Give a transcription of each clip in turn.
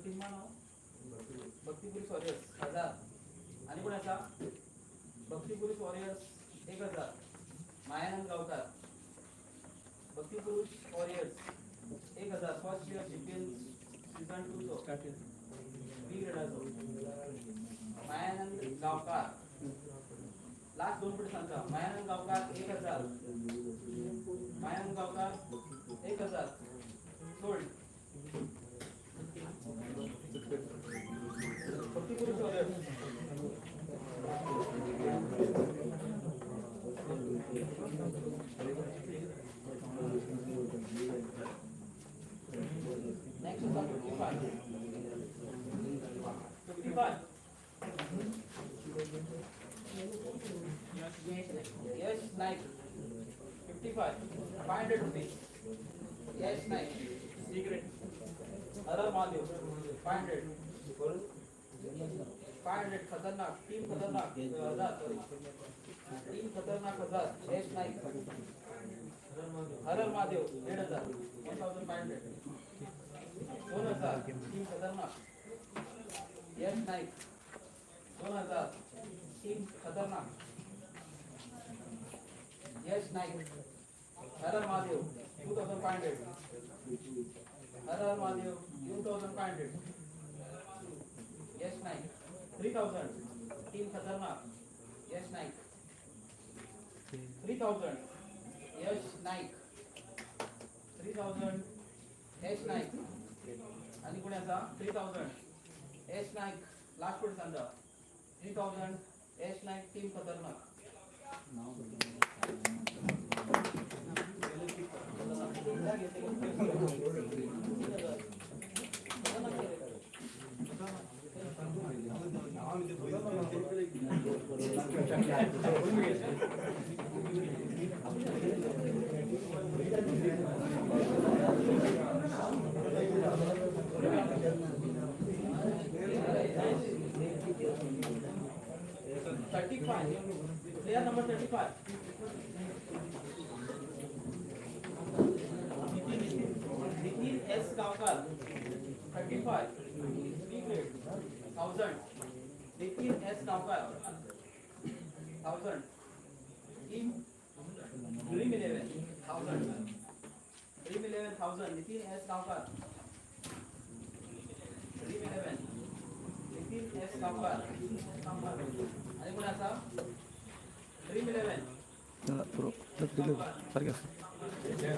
Team नाव भक्ती police warriors 1000 आणि कोणाचा भक्ती पोलीस वॉरियर्स 1000 मायानंद गावकर भक्ती police warriors 1000 first year champion season 2 तो बी ग्रेडाचो मायानंद गावकर लास्ट दोन पुढे सांगा मायानंद गावकर 1000 मायानंद गावकर 1000 सोल्ड भक्ती police warriors next is on 55 yes Naik 55 500 rupees yes Naik secret Harar Mahadev 500 खतरनाक टीम खतरनाक 1000 सॉरी टीम खतरनाक 1000 यश नाईक हरर महादेव 1500 1500 2000 टीम खतरनाक यश नाईक 2000 टीम खतरनाक यश नाईक हरर महादेव 2500 हरर महादेव 2500 यश नाईक 3000 टीम खतरनाक यश नाईक 3000 यश नाईक 3000 यश नाईक आणि कोणाचा 3000 यश नाईक लास्ट कोड सांगा 3000 यश नाईक टीम खतरनाक Player number 35. Nitin S. Gavkar 35. 1000. Nitin S. Gavkar 1000. Team Dream 11 1000. Dream 11 1000. Nitin S. Gavkar. Dream 11. Nitin S. Gavkar. आणि कोणाचा ड्रीम 11 प्रो दिले सारखे जय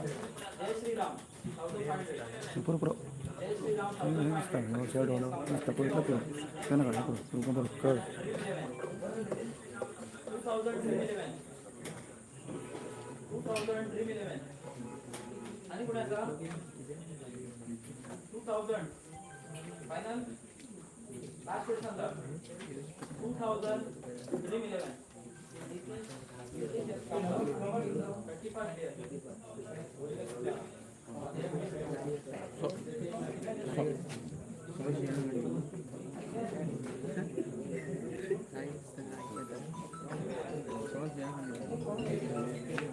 श्रीराम 1500 प्रो प्रो जय श्रीराम नमस्कार नमस्कार डोलो नमस्कार पुढे प्रो त्यांना काढा प्रो तू पण कर 2000 ड्रीम 11 2000 ड्रीम 11 आणि कोणाचा 2000 फायनल लास्ट क्वेश्चन सांगा 2000 ड्रीम 11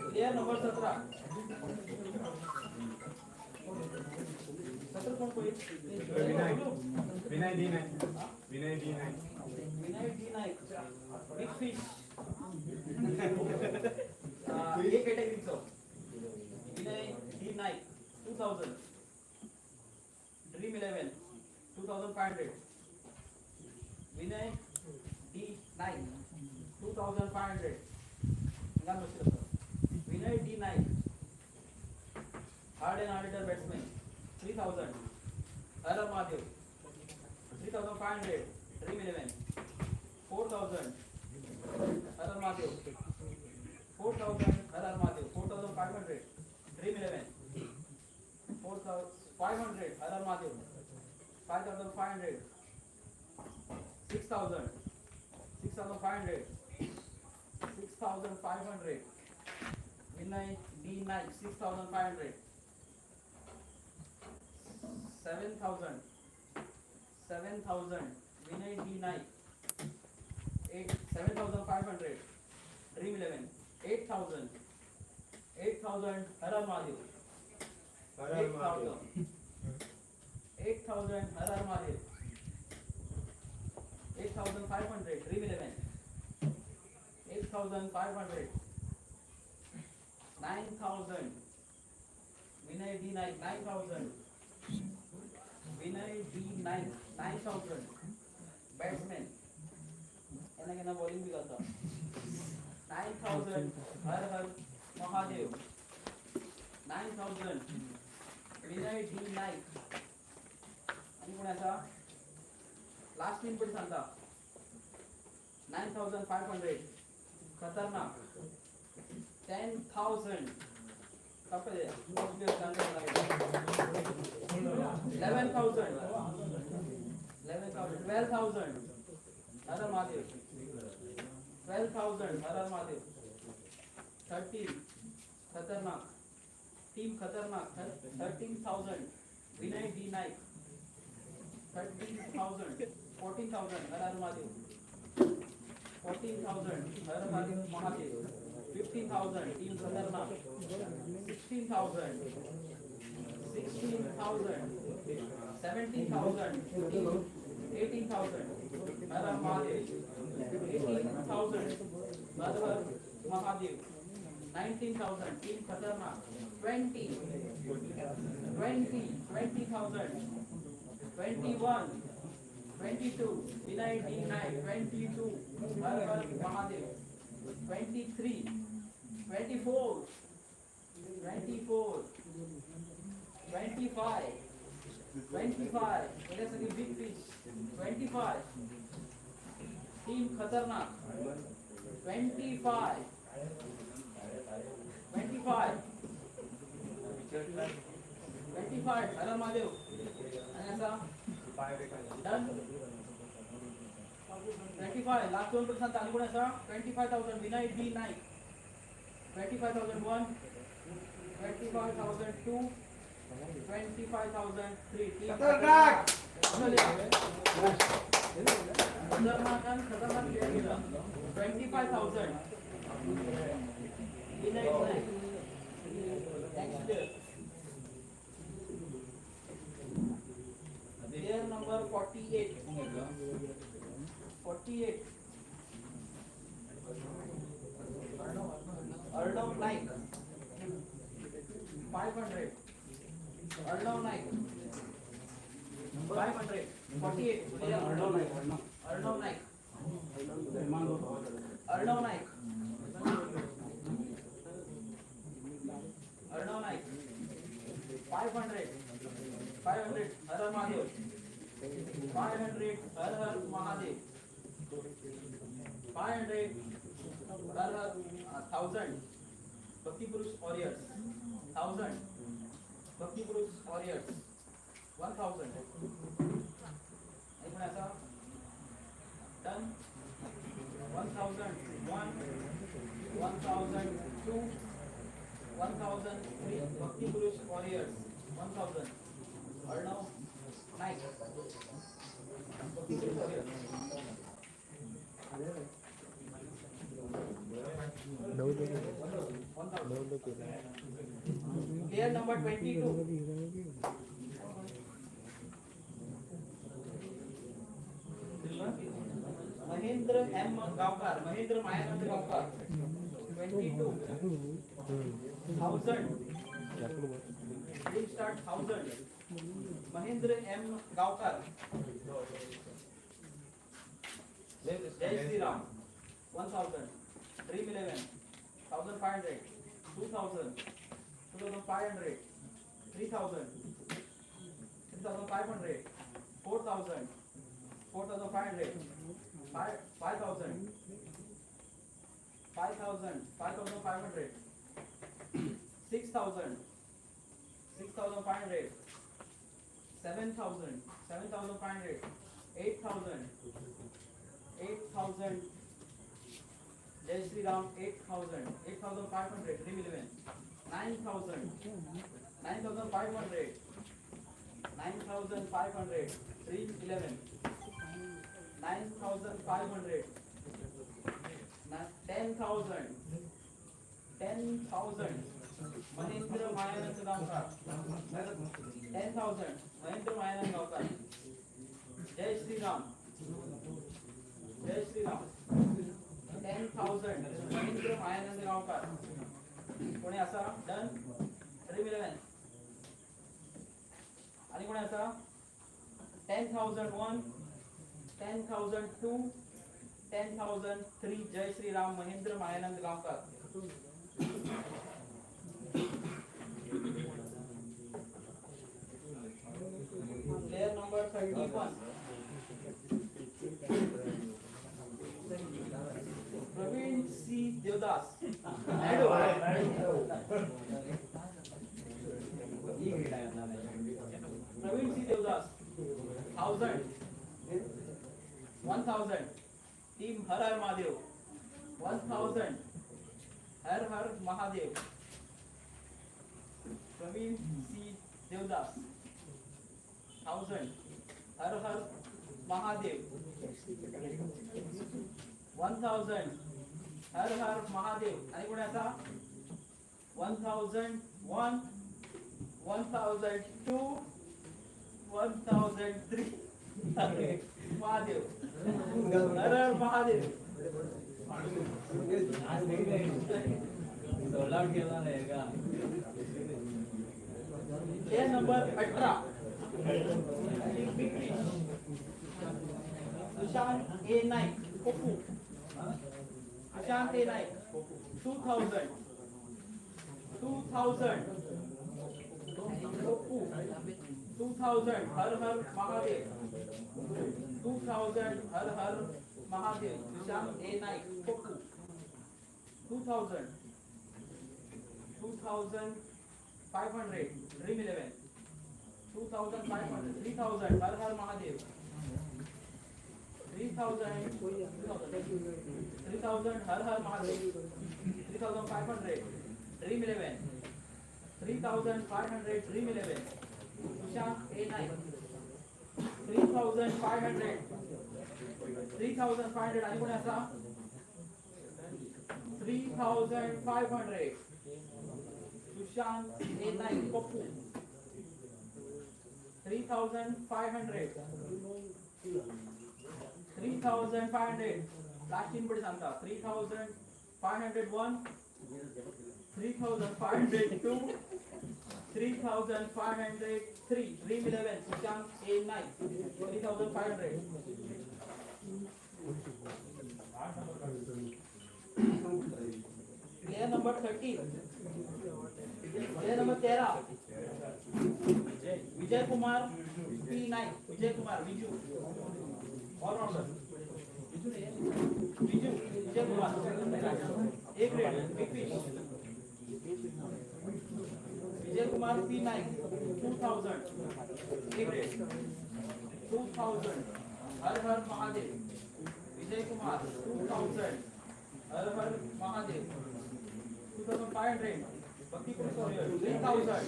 प्लेयर नंबर 17 17 कौन कोई Vinay D Naik Vinay D Naik big fish ये कैटेगरी चो Vinay D Naik 2000 dream 11 2500 Vinay D Naik 2500 Vinay D Naik hard and auditor batsman 3000 Har Mahadev 3500 dream 11 4000 Har Mahadev 4000 Har Mahadev 4500 dream 11 4500 Har Mahadev 5500 6000 6500 6500 Vinay D Naik 6500 7000 Vinay D Naik 7500 dream 11 8000 horror Mahadev 8000 8,000 her Har Mahadev 8,500 Dream 11 8,500 9,000 Vinay D Naik 9,000 Vinay D Naik 9,000 Batsman एना के ना bowling भी करता 9,000 हर हर महादेव 9,000 विनय D Naik आणि कोणाचा last तीन पण सांगता 9,500 खतरनाक 10,000 कपडे 11,000 12,000 हर महादेव 12,000 हर महादेव 13 खतरनाक टीम खतरनाक 13,000 विनय डी नाईक 13,000 14,000 हर हर महादेव 14,000 हर हर महादेव 15,000 टीम खतरनाक 16,000 17,000 टीम 18,000 हर हर महादेव 18,000 हर हर महादेव 19,000 टीम खतरनाक 20,000 21 22 विनय डी नाईक 22 हर हर महादेव 23 24 25 याच्यासाठी बिग फिश 25 टीम खतरनाक 25 हर महादेव आणि असा डन 25 लास्ट 2% चालू कोण असा 25,000 विनय डी नाईक 25,001 25,002 25,003 खतरनाक खतरनाक खेळ केला 25,000 Vinay D Naik next player number 48 Arnav Naik 500 Arnav Naik 500 48 player Arnav Naik Arnav Naik Arnav Naik 500 हर हर महादेव 500 हर हर महादेव 500 हर हर 1000 भक्ति पुरुष वॉरियर्स 1000 भक्ति पुरुष वॉरियर्स 1000 ऐकून असा डन 1,001 1,002 1,003 भक्ति Purush warriors 1,000 Arnav Naik Bhakti Purush Warriors player number 22 Mahendra M Gavkar Mahendra Mayanand Gavkar 22,000 dream start 1000 Mahendra M Gavkar जय श्री राम 1,000 ड्रीम 11 1,500 2,000 2,500 3,000 3,500 4,000 4,500 5,000 5,000 5,500 6,000 6,500 7,000 7,500 8,000 8,000 जय श्री राम 8,000 8,500 ड्रीम 11 9,000 9,500 9,500 ड्रीम 11 9,500 10,000 10,000 महेंद्र मायानंद गावकर 10,000 महेंद्र मायानंद गावकर. जय श्रीराम. जय श्रीराम. 10,000 महेंद्र मायानंद गावकर. कोणी असा डन. ड्रीम 11 आणि कोणी असा 10,001 10,002 10,003 जय श्रीराम महेंद्र मायानंद गावकर. प्लेयर नंबर 31 प्रवीण सी देवदास. प्रवीण सी देवदास 1,000 टीम हर हर महादेव. 1,000 हर हर महादेव. प्रवीण सी देवदास 1,000 हर हर महादेव. 1,000 हर हर महादेव. आणि कोणी आता 1,001 1,002 1,003 Mahadev. Har Har Mahadev. Player number 18 Sushant A Naik Pappu. Sushant A Naik 2,000 Pappu 2,000 her Har Mahadev. 2,000 her Har Mahadev. Sushant A Naik Pappu 2,000 2,500 dream 11 2,500 3,000 Har Har Mahadev. 3,000 Har Har Mahadev. 3,500 dream 11 3,500 dream 11 Sushant A Naik. 3,500 आणि कोणी असा 3,500 सुशांत ए नाईक पप्पू. 3,500 लास्ट तीन पडी सांगता. 3,501 3,502 3,503 dream 11 Sushant A Naik 3,500. Player number 30 player number 13 Vijay Kumar P Naik. Vijay Kumar Viju allrounder. Viju Vijay Kumar एक grade big fish. Vijay Kumar P Naik 2,000 एक ग्रेड. 2,000 हर हर महादेव. विजय कुमार 2,000 हर हर महादेव. 2,500 भक्ति पुरुष 3,000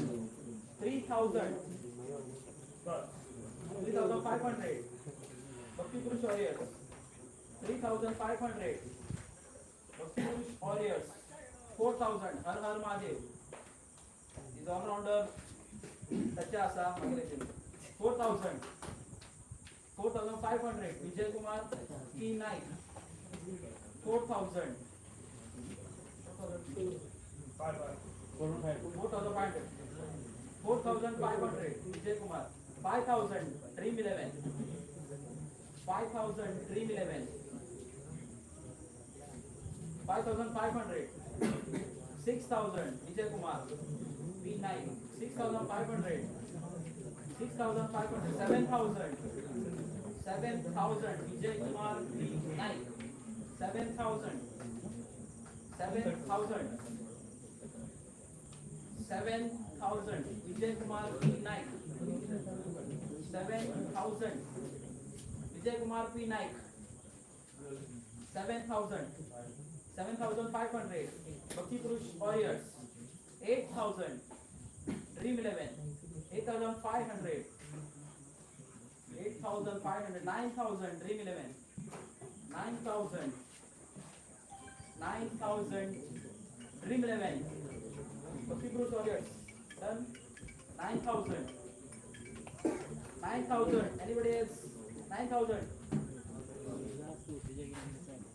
3,500 Bhakti Purush warriors. 3,500 Bhakti Purush Warriors. 4,000 Har Har Mahadev. Is allrounder त्याच्या असा 4,000 4,500 Vijay Kumar P Naik. 4,000 4,500 Vijay Kumar. 5,000 dream 11 5,000 dream 11 5,500 6,000 Vijay Kumar P Naik. 6,500 6,500 7,000 7,000 Vijay Kumar P Naik. 7,000 7,000 7,000 Vijay Kumar P Naik. 7,000 Vijay Kumar P Naik. 7,000 7,500 भक्ति Purush warriors. 8,000 dream 11 8,500 8,500 9,000 dream 11 9,000 9,000 dream 11 भक्ति Purush warriors. Done. 9,000 9,000. Anybody else? 9,000.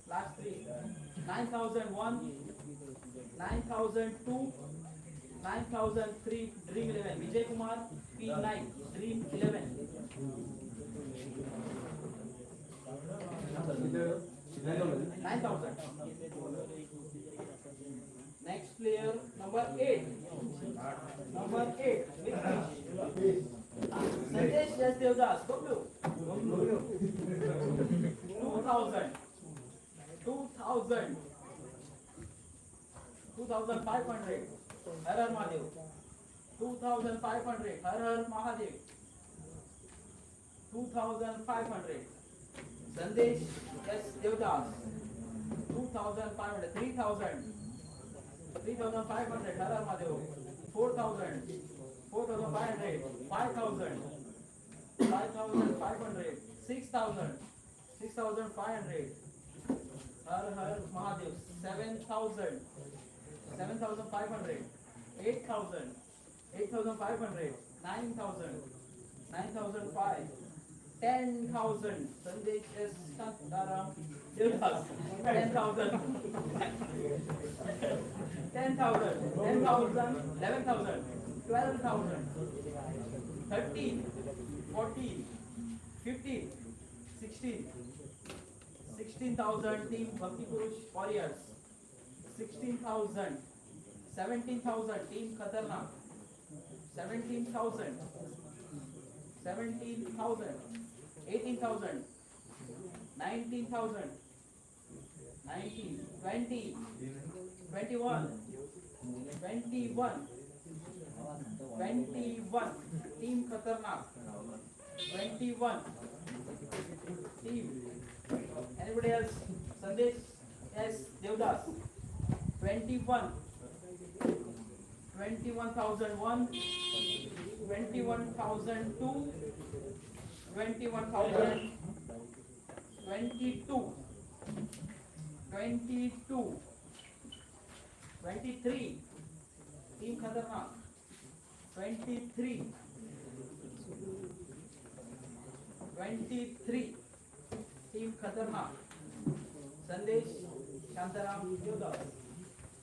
Last three. 9,001, 9,002, 9,003. Dream 11. Vijay Kumar P9. Dream 11. ಇದು 9,000. Next player number 8. Number 8. Sandesh Yes Devdas. Go blue. 2,000. 2,000. 2,500. Har Har Mahadev. 2,500. Har Har Mahadev. 2,500. Sandesh S. Devdas. 2,500. 3,000. 3,500. Har Har Mahadev. 4,000. 4,500. 5,000. 5,500. 6,000. 6,500. Har Har Mahadev. 7,000. 7,500. 8,000. 8,500. 9,000. 9,005. 10,000. Sandesh S. Shantaram Devdas. 10,000. 10,000. 10,000. 11,000. 12,000. 13. 14. 15. 16. 16,000. Team Bhakti Purush Warriors. 16,000. 17,000. Team Khatarnak. 17,000. 17,000. 18,000. 19,000. 19. 20. 21. 21. 21. Team Khatarnak. 21. Team. Anybody else? Sandesh S. Devdas. 21. 21,001. 21,002. 21,000. 22. 22. 23. Team Khatarnak. 23. 23. Team Khatarnak. Sandesh Shantaram Devdas.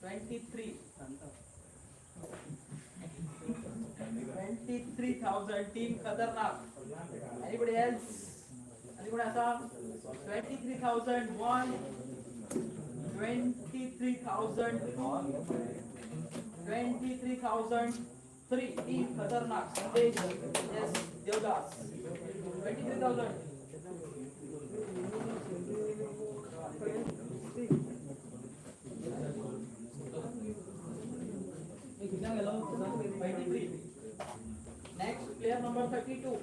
23. 23,000. Team Khatarnak. Anybody else? Anybody else? 23,001. 23,002. 23,003. Team Khatarnak. Sandesh S. Devdas. 23,000. Next player number 32.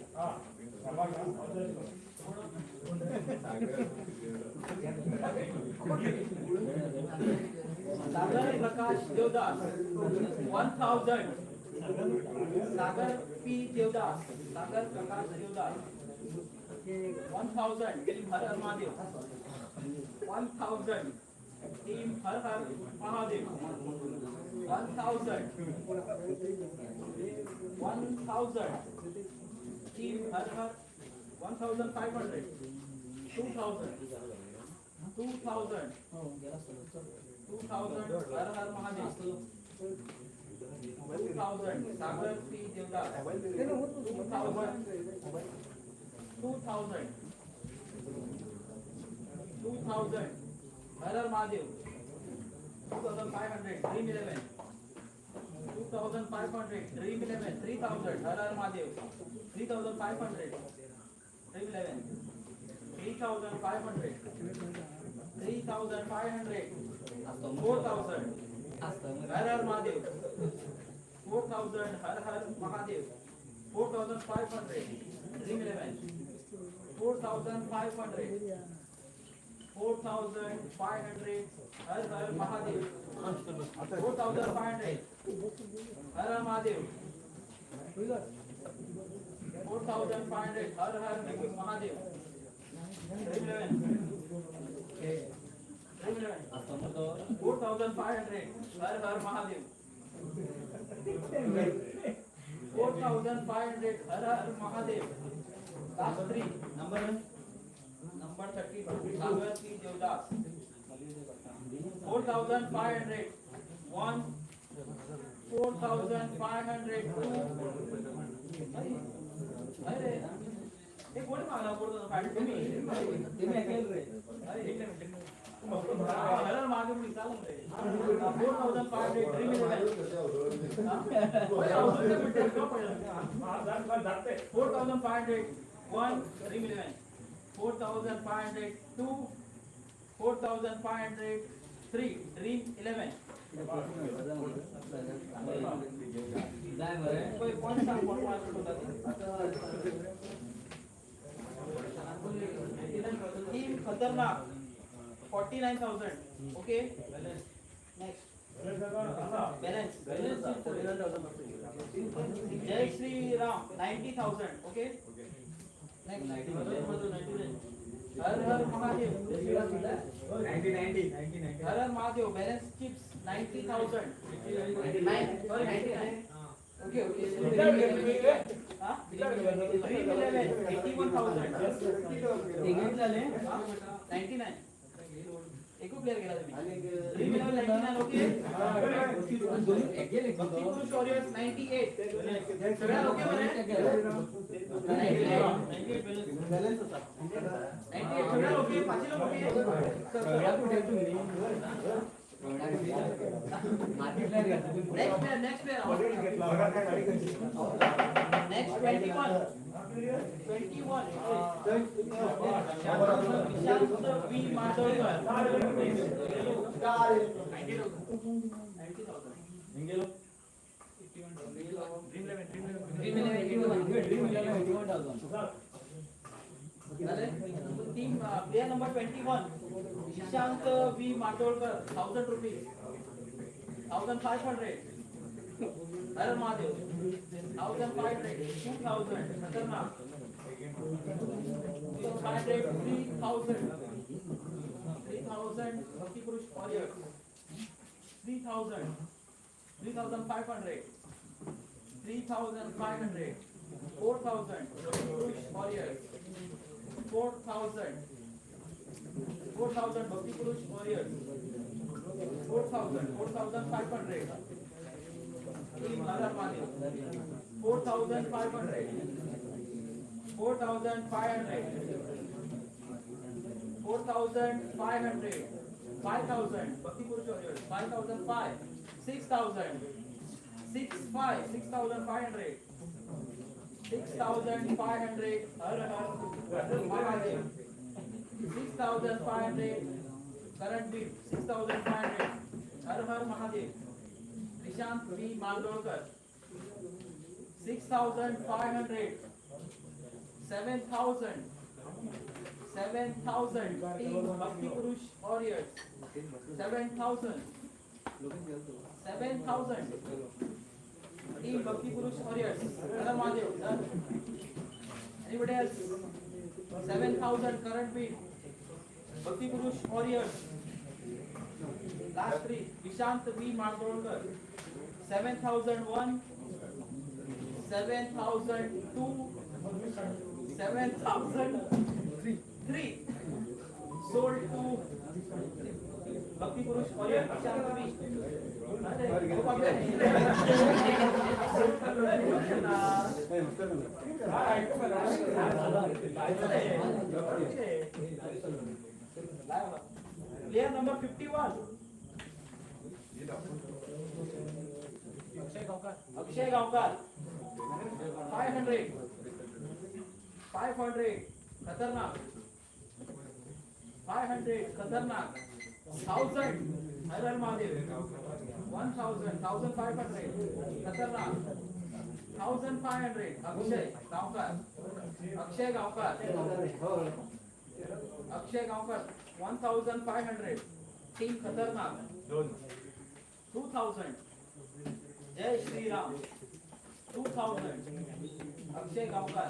Sagar Prakash Devdas. 1,000. Sagar P. Devdas. Sagar Prakash Devdas. 1,000. Team Har Har Mahadev. 1,000. Team Har Har Mahadev. 1,000. 1,000. Team Har Har. 1,500. 2,000. 2,000. 2,000. Har Har Mahadev. 2,000. Sagar P. Devdas. 2,000. 2,000. 2,000. Har Har Mahadev. 2,500. Dream 11. 2,500. Dream 11. 3,000. Har Har Mahadev. 3,500. Dream 11. 3,500. 3,500. 4,000. Har Har Mahadev. 4,000. Har Har Mahadev. 4,500. Dream 11. 4,500. 4,500. Har Har Mahadev. 4,500. Har Har Mahadev. 4,500. Har Har Mahadev. Dream 11. Dream 11. 4,500. Har Har Mahadev. 4,500. Har Har Mahadev. Last three. Number 32. Sagarji Devdas. 4,500. 1. 4,500. 2. अरे एक कोणी मागला 4,500 तुम्ही अकेले रे अरे एक minute horror मागे मी चालू रे 4,500 dream eleven 4,500 1 dream eleven 4,500 2 4,500 3 dream eleven कोई पॉइंट सांग कोण टीम खतरनाक 49,000 okay next balance Jai Shri Ram 90,000 okay next Har Har Mahadev 90 Har Har Mahadev balance chips 90,000 okay okay हां 311 81,000 99 एको प्लेयर गेला तुम्ही 311 ओके भक्ती पुरुष वॉरियर्स 98 सगळ्या ओके बरे 98 बैलेंस होता 98 सगळ्या ओके पाचीला ओके सगळ्या कुठे तुम्ही next player next 21 V Madolkar 90,000 team player number 21 Ishant V Madolkar 1,000 rupees 1,500 हर महादेव 1,500 2,000 खतरनाक 500 3,000 भक्ति पुरुष वॉरियर 3,000 3,500 3,500 4,000 भक्ति पुरुष वॉरियर 4,000 4,000 भक्ति Purush warrior 4,000 4,500 her Mahadev 4,500 4,500 4,500 5,000 Bhakti Purush warrior 5,500 6,000 6,500 6,500 Har Har Mahadev 6,500 current beat 6,500 Har Har Mahadev Nishant V Maldolkar 6,500 7,000 team Bhakti Purush warriors 7,000 team Bhakti Purush warriors Har Mahadev anybody else 7,000 current beat Bhakti Purush warriors last three Vishant V Margolkar 7,001 7,002 7,003 sold to भक्ति Purush warrior Vishant V player number 51 Akshay Gavkar 500 खतरनाक 500 खतरनाक 1,000 हर हर महादेव 1,000 1,500 खतरनाक 1,500 Akshay Gavkar 1,500 team खतरनाक 2,000 जय श्री राम 2,000 अक्षय गावकर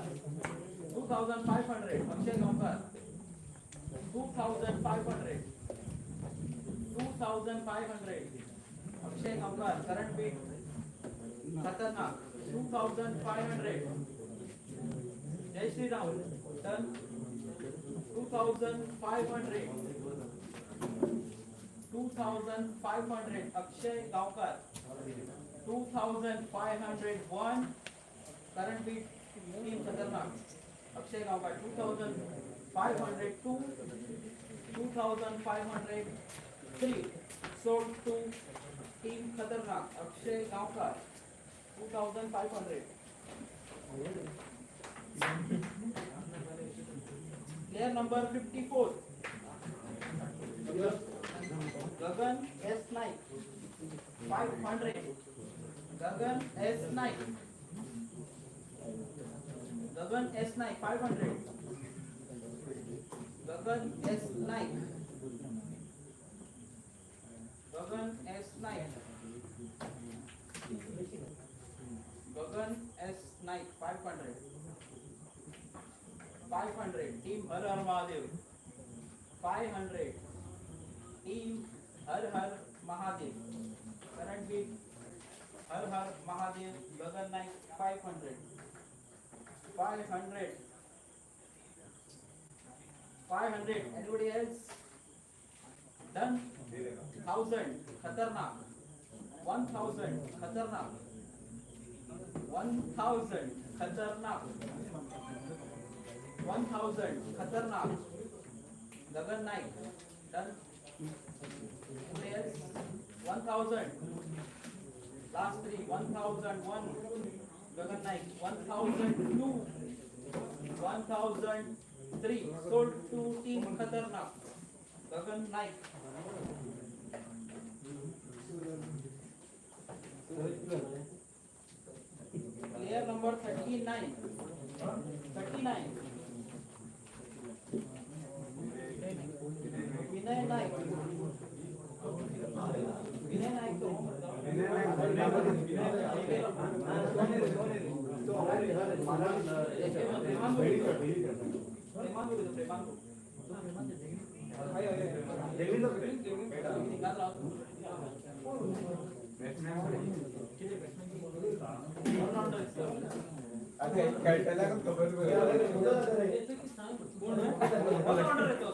2,500 अक्षय गावकर 2,500 अक्षय गावकर करंट बीट खतरनाक 2,500 जय Shri Ram Done. 2500. 2500. Akshay Gaokar. 2501. Current beat team Khatarnak. Akshay Gaokar. 2502. 2503. Sold to team Khatarnak. Akshay Gaokar. 2500. Player number 54. Gagan S. Naik. 500. Gagan S. Naik. Gagan S. Naik. 500. Gagan S. Naik. Gagan S. Naik. Gagan S. Naik. 500. 500. Team Har Har Mahadev. 500. Team Har Har Mahadev. Current beat Har Har Mahadev. Gagan Naik. 500. 500. 500. Anybody else? Done. 1000. Khatarnak. 1000. Khatarnak. 1000. Khatarnak. 1000. Khatarnak. Gagan Naik. Done. Anybody else? 1000. Last three. 1001. Gagan Naik. 1002. 1003. Sold to team Khatarnak. Gagan Naik. Player number 39. 39. Vinay Naik. Vinay Naik to.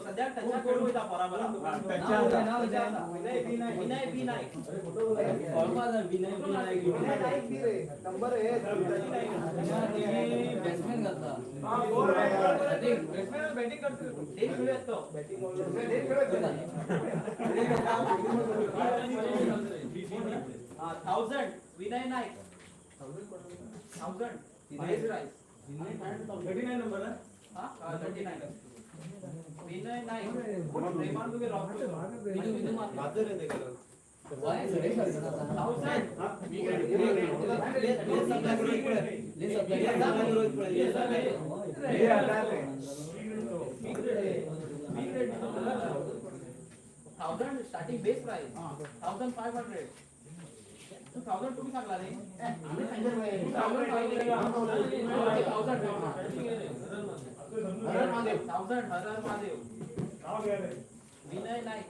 सध्या टचा खेळू इथं बरोबर विनय B Naik विनय Naik number आहे batsman करता batsman batting करतो एक खेळत तो बॅटिंग एक खेळत 1000 विनय नाईक 1000 प्राइस 39 नंबर है हां 39 विनय नाईक प्रेमान तुम्ही रॉक मात्र रे देखो वाय 1000 स्टार्टिंग बेस प्राइस 1500 2000 तुम्ही सांगला रे आम्ही सांगितलं 1000 हर हर महादेव विनय नाईक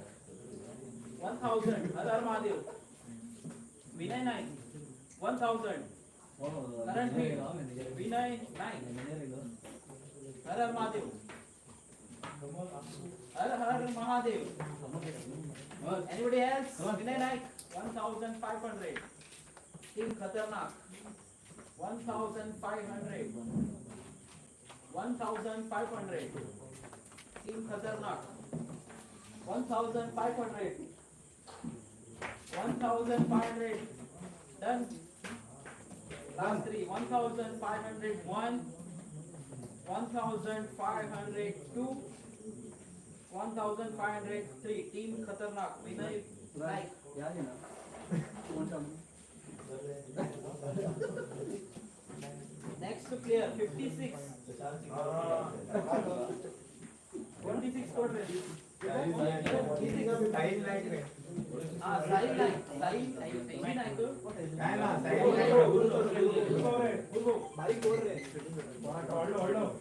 1000 हर हर महादेव विनय नाईक 1000 करंट विनय नाईक हर हर महादेव हर हर महादेव anybody else विनय Naik 1500 team Khatarnak 1500 1500 team Khatarnak 1500 1500 done last three 1501 1502 1503 team Khatarnak Vinay Naik next player 56 26 score rate Sahil Naik Sahil Naik काय ना Sahil Naik भारी score रे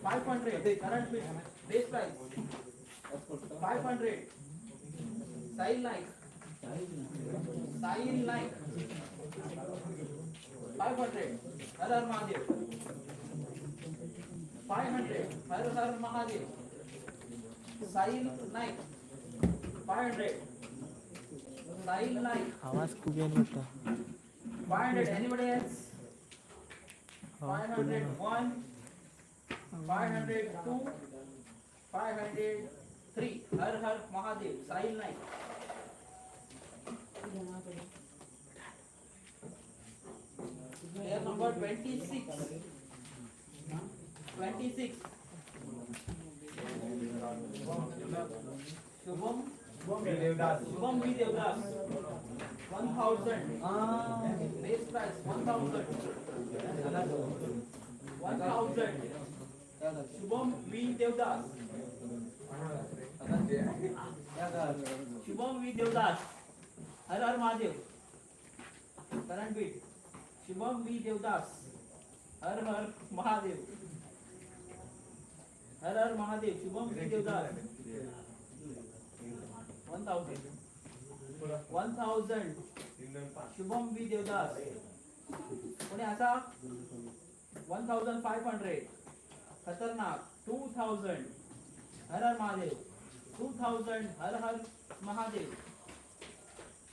500 current base price 500 Sahil Naik 500 Har Har Mahadev 500 हर हर महादेव साहिल नाईक 500 साहिल नाईक आवाज खूप येत होता 500 anybody else 501 502 503 Har Har Mahadev Sahil Naik player number 26 Shubham Devdas Shubham V Devdas 1000 base price 1000 Shubham V Devdas Shubham V Devdas Har Har Mahadev current beat Shubham V Devdas Har Har Mahadev Har Har Mahadev Shubham V Devdas 1000 Shubham V Devdas कोणी असा 1500 खतरनाक 2000 Har Har Mahadev 2000 Har Har Mahadev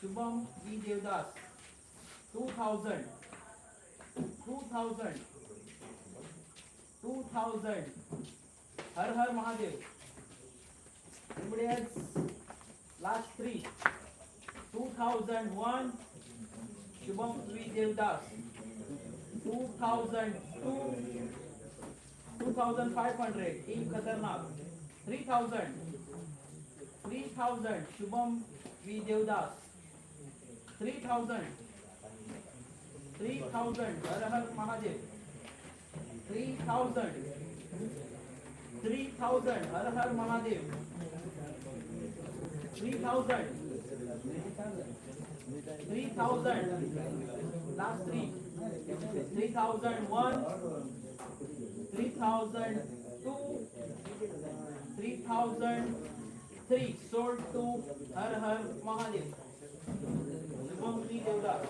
Shubham V Devdas 2000 Har Har Mahadev anybody else last 3 2001 Shubham V Devdas 2002 2500 team Khatarnak 3000 Shubham V Devdas 3000 Har Har Mahadev 3000 Har Har Mahadev 3000 last 3 3001 3002 3003 sold to Har Har Mahadev Shubham V Devdas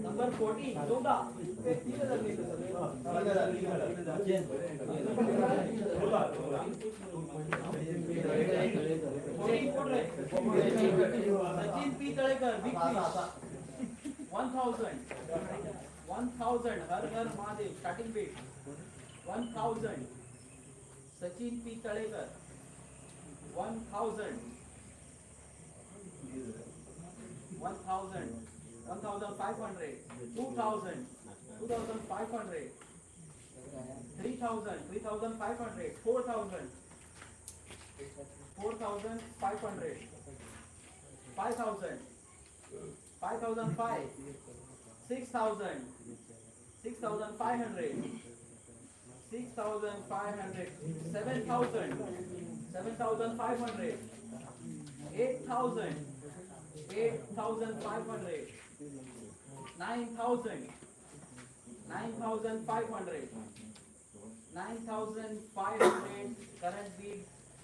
number 14 14 Sachin P Talekar big fish 1000 Har Har Mahadev starting bid 1000 Sachin P Talekar 1000 1500 2000 2500 3000 3500 4000 4500 5000 5005 6000 6500 6500 7000 7500 8000 8500 9000 9500 9500 current bid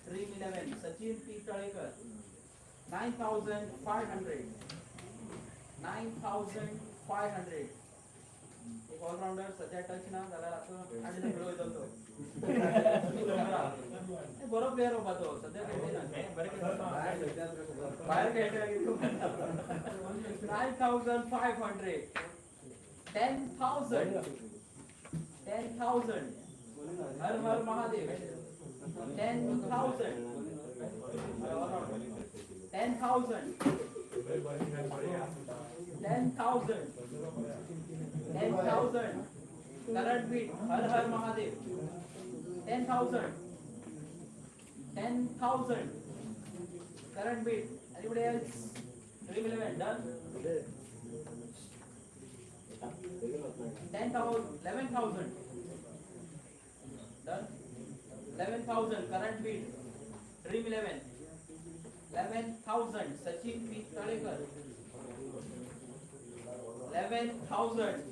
Dream 11 Sachin P Tadekar 9500 9500 एक allrounder सध्या touch ना झाला असं आणि खेळू येतो बरो प्लेयर होता तो सध्या खेळते ना बाहेर खेळतो 9500 10,000 Har Har Mahadev 10,000 current beat Har Har Mahadev 10,000 current beat anybody else Dream 11 done 11,000 done 11,000 current bid Dream 11 11,000 Sachin P Tadekar 11,000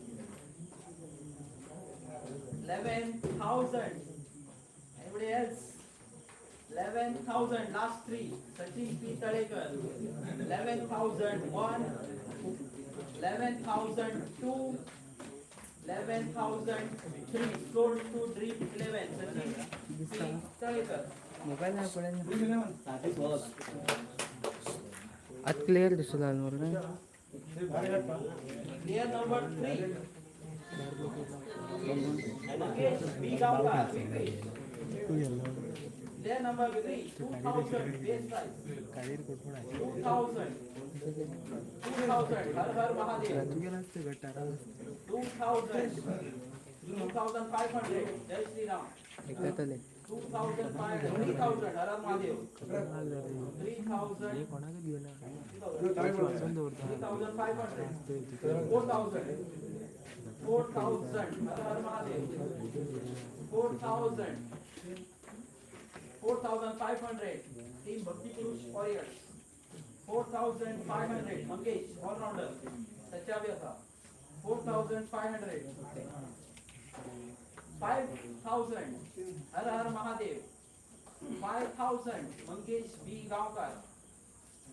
11,000 anybody else 11,000 last three. Sachin P. Talekar. 11,001, 11,002, 11,003. Sold to Dream 11. Sachin P. Talekar. Mobile नाही पडेल आज क्लिअर दिसू लागलं मला नाही Player number 3. Mukesh B. Gaonkar. Player number 3. 2,000 base price. 2,000. 2,000. Har Har Mahadev. 2,000. 2,500. Jai Shri Ram. 2,500. 3,000. Har Har Mahadev. 3,000. 3,500. 4,000. 4,000. Har Har Mahadev. 4,000. 4,500. Team Bhakti Purush Warriors. 4,500. Mangesh, all-rounder. Sachavyatha. 4,500. 5,000. Har Har Mahadev. 5,000. Mangesh B. Gaonkar.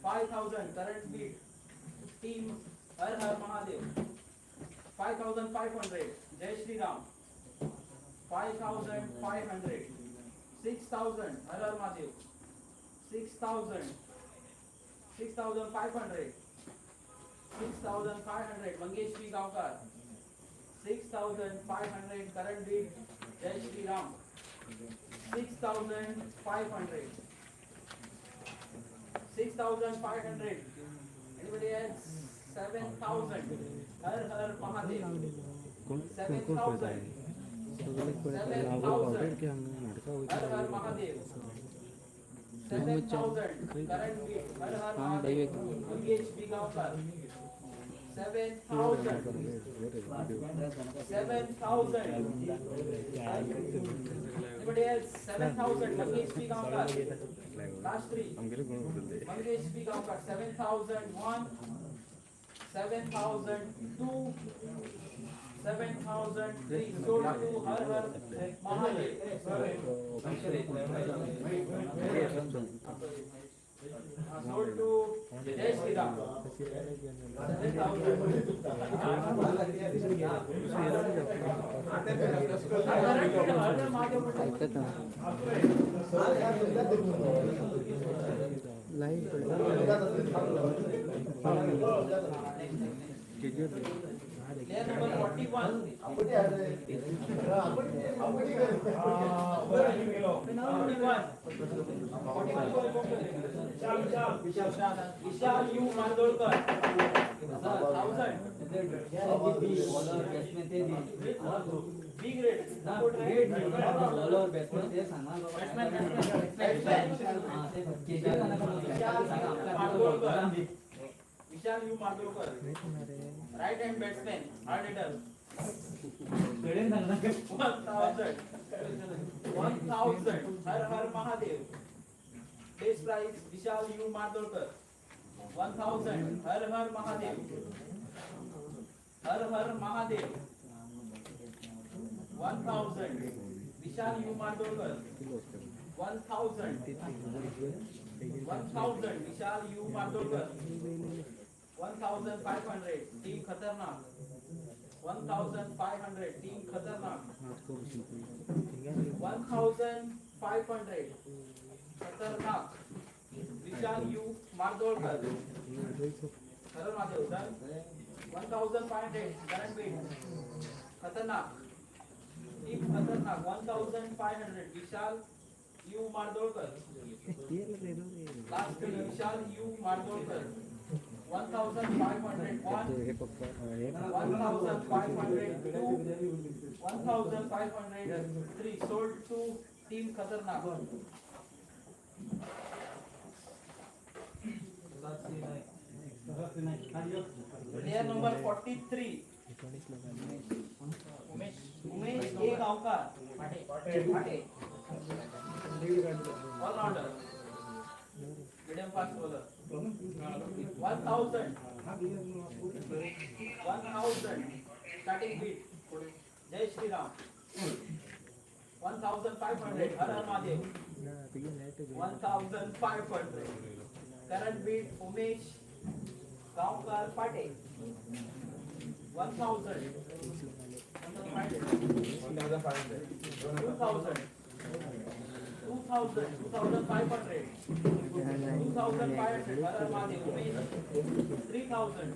5,000. Current beat. Team Har Har Mahadev. 5,500. Jai Shri Ram. 5,500. 6,000. Har Har Mahadev. 6,000. 6,500. 6,500. Mangesh P. Gaonkar. 6,500. Current beat. Jai Shri Ram. 6,500. 6,500. Anybody else? 7,000. Har Har Mahadev. 7,000. 7,000. Har Har Mahadev. 7,000. Current beat. Har Har Mahadev. Mangesh B. Gaonkar. 7,000. 7,000. Anybody else? 7,000. Mangesh B. Gaonkar. Last three. Mangesh B. Gaonkar. 7,001. 7,002. 7,003. Sold to Har Har Mahadev. Sold to Jai Shri Ram. 7,000. Live Player number 41. Vishal U. Mandolkar. 1,000. B grade. Vishal U. Mandolkar. Right hand batsman. Hard hitter. 1,000. 1,000. Har Har Mahadev. Base price Vishal U. Mandolkar. 1,000. Har Har Mahadev. Har Har Mahadev. 1,000. Vishal U. Mandolkar. 1,000. 1,000. Vishal U. Mandolkar. 1,500. Team Khatarnak. 1,500. Team Khatarnak. 1,500. Khatarnak. Vishal U. Mandolkar. Har Mahadev done. 1,500. Current beat. Khatarnak. Team Khatarnak. 1,500. Vishal U. Mandolkar. Last three. Vishal U. Mandolkar. 1,500. 1. 1,500. 2. 1,500. 3. Sold to Team Khatarnak. Player number 43. Umesh A. Gaonkar. All rounder. Medium fast bowler. 1,000. 1,000. Starting beat. Jai Shri Ram. 1,500 her Har Mahadev 1,500 current beat Umesh Gaonkar पाटे 1,000 1,500 2,000 2,500 2,500 हर Har Mahadev Umesh 3,000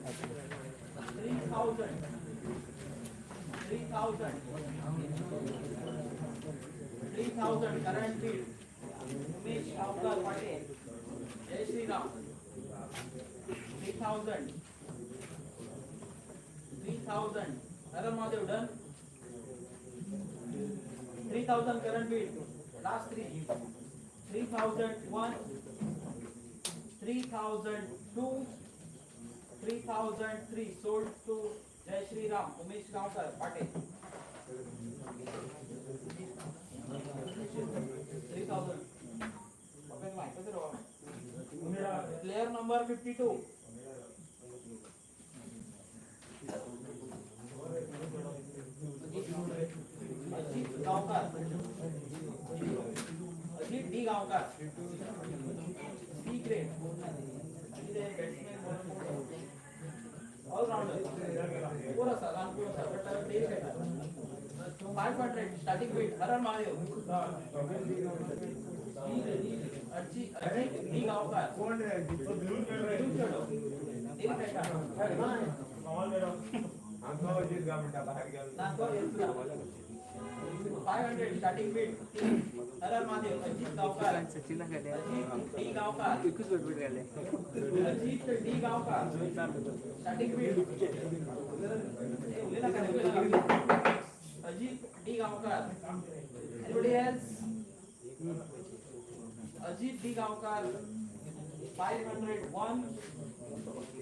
3,000 3,000 current beat Umesh Gaonkar पाटे जय श्री राम 3,000 3,000 हर Mahadev done 3,000 current beat last three 3,001 3,002 3,003 sold to जय श्री राम उमेश गांवकर पाटे 3,000 player number 52 Ajit Gaonkar Ajit D Gaonkar C grade allrounder पूरा सा कानपुर सा but daily बैठा 500 starting bid Har Har Mahadev Ajit D Gaonkar कौन है डेली बैठा हमको जीत गा बेटा बाहर गया नाको 500 starting bid Har Har Mahadev Ajit Gaonkar Ajit D Gaonkar Ajit D Gaonkar starting bid Ajit D Gaonkar anybody else Ajit D Gaonkar 501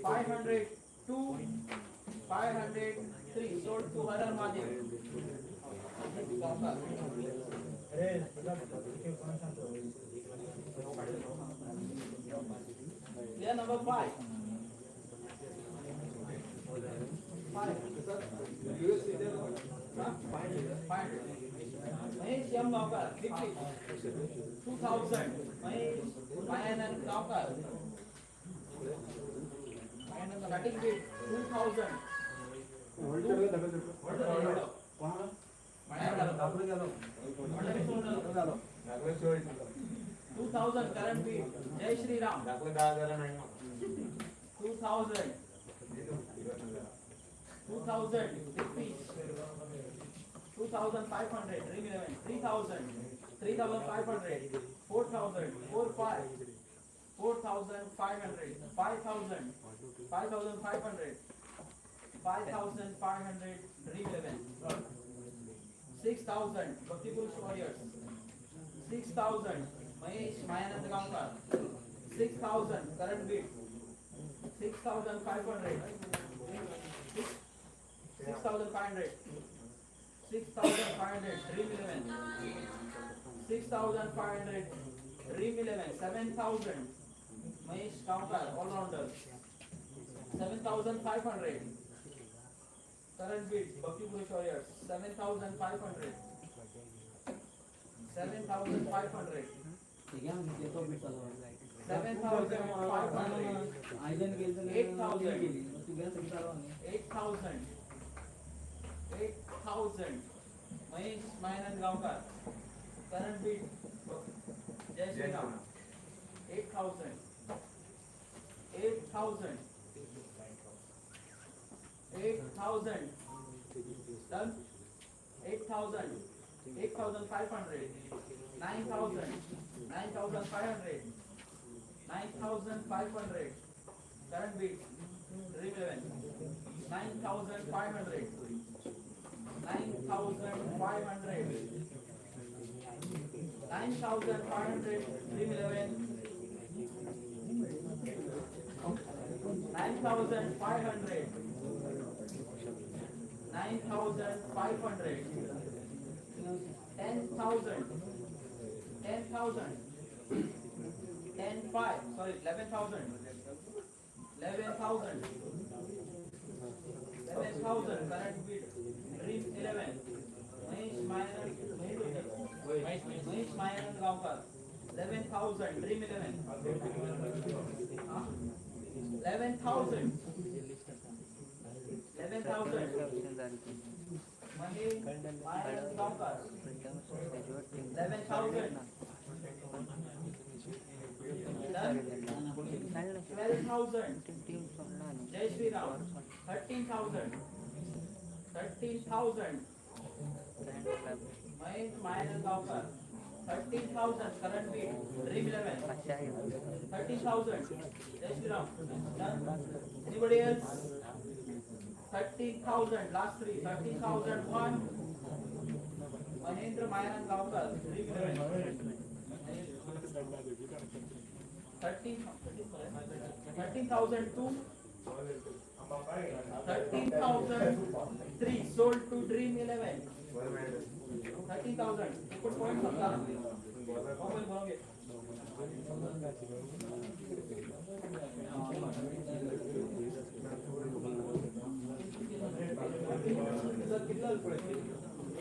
502 503 sold to Har Har Mahadev Ajit D Gaonkar अरे बेटा कौन सा player number 5 Mahesh M Gaonkar 50 2000 Mahesh Mayanand Gaonkar starting bid 2000 2000 current beat जय Shri Ram 2000 2,500 Dream 11 3,000 3,500 4,000 4,500 5,000 5,500 5,500 Dream 11 6,000 Bhakti Purush Warriors 6,000 Mahesh Mayanand Gaonkar 6,000 current beat 6,500 6,500 6,500 Dream 11 6,500 Dream 11 7,000 Mahesh Gaonkar all rounder 7,500 current beat Bhakti Purush Warriors 7,500 7,500 7,500 8,000 8,000 Mahesh Mayanand Gaonkar current beat Jai Shri Ram 8,000 8,000 8,000 done 8,000 8,500 9,000 9,500 9,500 current beat Dream 11 9,500 9,500 9,500 Dream 11 9,500 9,500 10,000 10,000 10,500 sorry 11,000 11,000 11,000 current beat Dream 11 Mahesh Mayanand 11,000. Dream 11. 11,000. 11,000. Money minus Gaonkar. 11,000. Done. 12,000. Jai Shri Ram. 13,000. 13,000. Mahesh minus Gaonkar. 13,000. Current bid. Dream 11. 13,000. Jai Shri Ram. Done. Anybody else? 13,000. Last three. 13,001. Mahendra Mayanand Gaonkar. Dream 11. 13,002. 13,003 sold to Dream 11. 13,000. Put points on that. Mobile बोलोगे.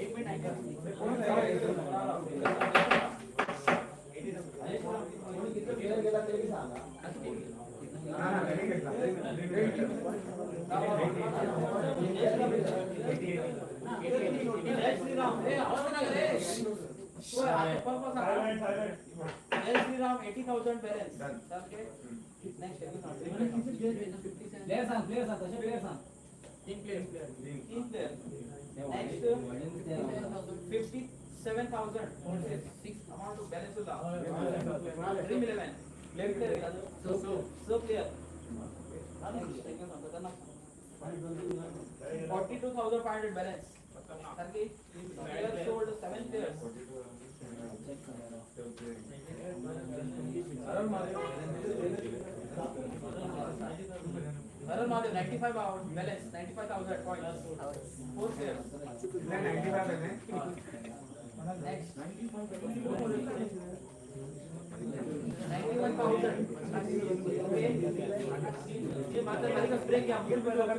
एक minute आएगा. जय श्री राम. आवाज ना करे. जय Shri Ram. 80,000 balance. Okay. Next. Player सांग. Team player. Next. 57,000. Six amount of balance होगा. Dream 11. So player. 42,500 balance. Okay. Player sold 7 players. Arun Mahadev 95 balance. 95,000 points. 4 players. Next. 91,000. Okay. ये मात्र मारी का ब्रेक क्या मुझे बोल रहा है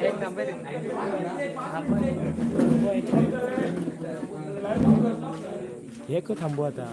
एक नंबर एक थांबू आता